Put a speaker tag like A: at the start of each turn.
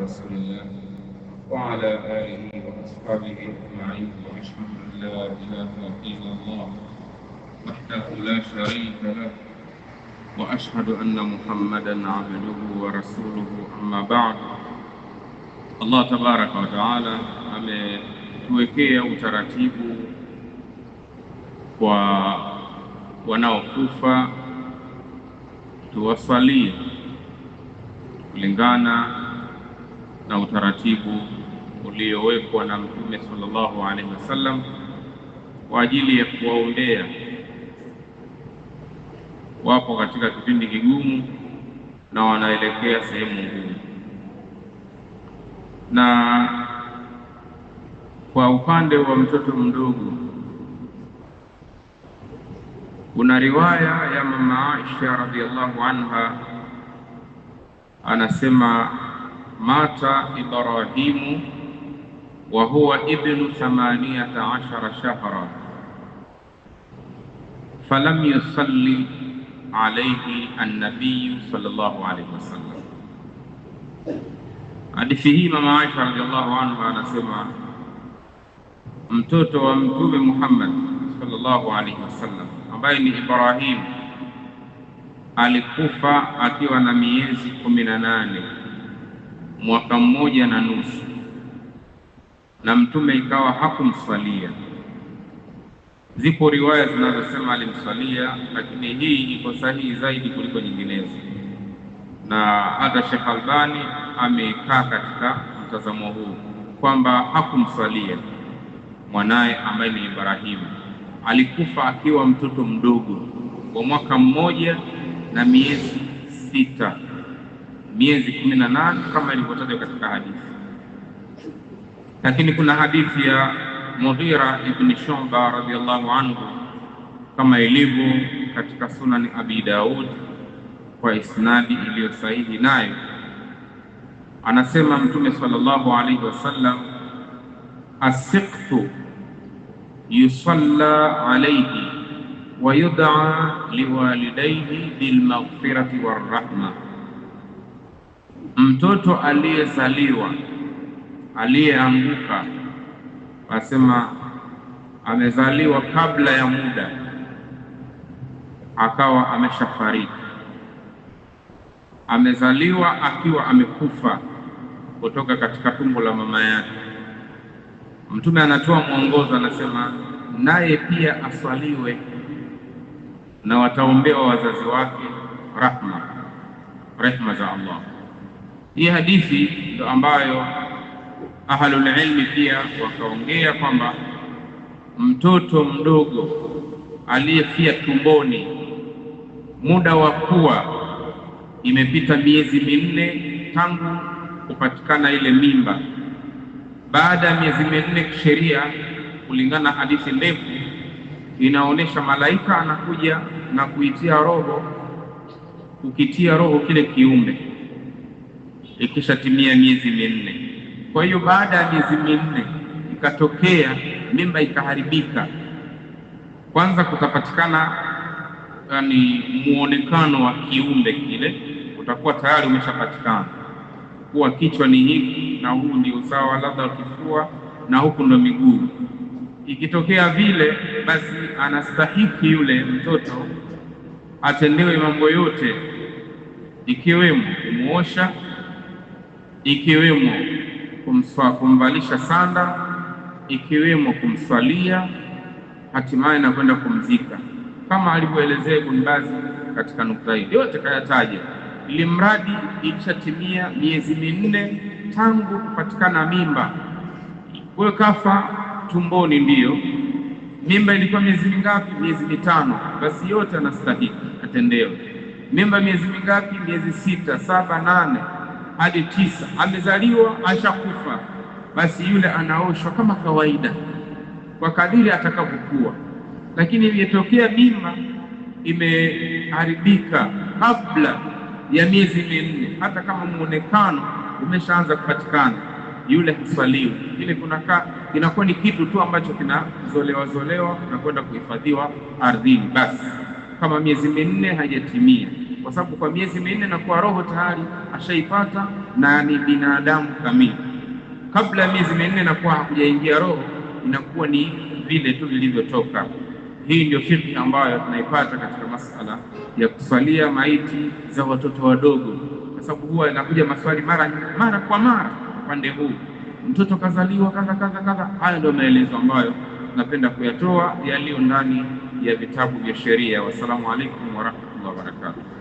A: رسول الله وعلى آله وأصحابه أجمعين، وأشهد أن لا إله إلا الله وحده لا شريك له، وأشهد أن محمدا عبده ورسوله. أما بعد، Allah tabaraka wa taala ametuwekea utaratibu kwa wanaokufa tuwasalie kulingana na utaratibu uliowekwa na Mtume sallallahu alaihi wasallam kwa ajili ya kuwaombea. Wapo katika kipindi kigumu na wanaelekea sehemu ngumu. Na kwa upande wa mtoto mdogo, kuna riwaya ya mama Aisha radhiallahu anha anasema, mata Ibrahimu wa huwa ibnu 18 shahra falam yusalli alayhi an-nabiy sallallahu alayhi wasallam. Hadithi hii mama Aisha radhiallahu anha anasema mtoto wa Mtume Muhammad sallallahu alayhi wasallam ambaye ni Ibrahim alikufa akiwa na miezi 18, mwaka mmoja na nusu, na Mtume ikawa hakumswalia. Zipo riwaya zinazosema alimswalia, lakini hii iko sahihi zaidi kuliko nyinginezo, na hata Sheikh Albani amekaa katika mtazamo huu kwamba hakumswalia mwanaye ambaye ni Ibrahimu. Alikufa akiwa mtoto mdogo wa mwaka mmoja na miezi 6, miezi 18 kama ilivyotajwa katika hadithi. Lakini kuna hadithi ya Mughira ibn Shu'ba radhiyallahu anhu kama ilivyo katika Sunan Abi Daud kwa isnadi iliyo sahihi, nayo anasema Mtume sallallahu alaihi wasallam, as-siqtu yusalla alayhi wa yud'a liwalidayhi bilmaghfirati warahma. Mtoto aliyezaliwa aliyeanguka, asema amezaliwa kabla ya muda akawa ameshafariki, amezaliwa akiwa amekufa kutoka katika tumbo la mama yake, Mtume anatoa mwongozo, anasema naye pia aswaliwe na wataombewa wazazi wake rehma za Allah. Hii hadithi ndio ambayo ahlul ilmi pia wakaongea kwamba mtoto mdogo aliyefia tumboni, muda wa kuwa imepita miezi 4 tangu kupatikana ile mimba. Baada ya miezi 4 kisheria, kulingana na hadithi ndefu, inaonyesha malaika anakuja na kuitia roho, kukitia roho kile kiumbe ikishatimia miezi 4. Kwa hiyo baada ya miezi 4 ikatokea mimba ikaharibika, kwanza kutapatikana muonekano wa kiumbe kile utakuwa tayari umeshapatikana, kuwa kichwa ni hiki na huu ndio usawa labda wa kifua na huku ndo miguu. Ikitokea vile, basi anastahiki yule mtoto atendewe mambo yote, ikiwemo kumuosha, ikiwemo kumvalisha sanda, ikiwemo kumswalia, hatimaye na kwenda kumzika, kama alivyoelezea Ibn Baz katika nukta hii. Yote kayataja, ili mradi ilishatimia miezi 4 tangu kupatikana mimba. Kwa kafa tumboni, ndiyo mimba ilikuwa miezi mingapi? Miezi 5. Basi yote anastahili atendewe. Mimba miezi mingapi? Miezi 6, 7, 8 hadi 9. Amezaliwa ashakufa, basi yule anaoshwa kama kawaida kwa kadiri atakavyokuwa. Lakini ilitokea mimba imeharibika kabla ya miezi 4, hata kama muonekano umeshaanza kupatikana, yule haswaliwi. Ile inakuwa ni kitu tu ambacho kinazolewa na kwenda kuhifadhiwa ardhini. Basi kama miezi 4 haijatimia, kwa sababu kwa miezi minne na kwa roho tayari ashaipata na ni binadamu kamili. Kabla ya miezi minne na kwa hakujaingia roho, inakuwa ni vile tu vilivyotoka. Hii ndio fikhi ambayo tunaipata katika masala ya kusalia maiti za watoto wadogo, kwa sababu huwa inakuja maswali mara kwa mara upande huu, mtoto kazaliwa kadha. Haya ndio maelezo ambayo napenda kuyatoa yaliyo ndani ya vitabu vya sheria. Wassalamu alaikum warahmatullahi wabarakatuh.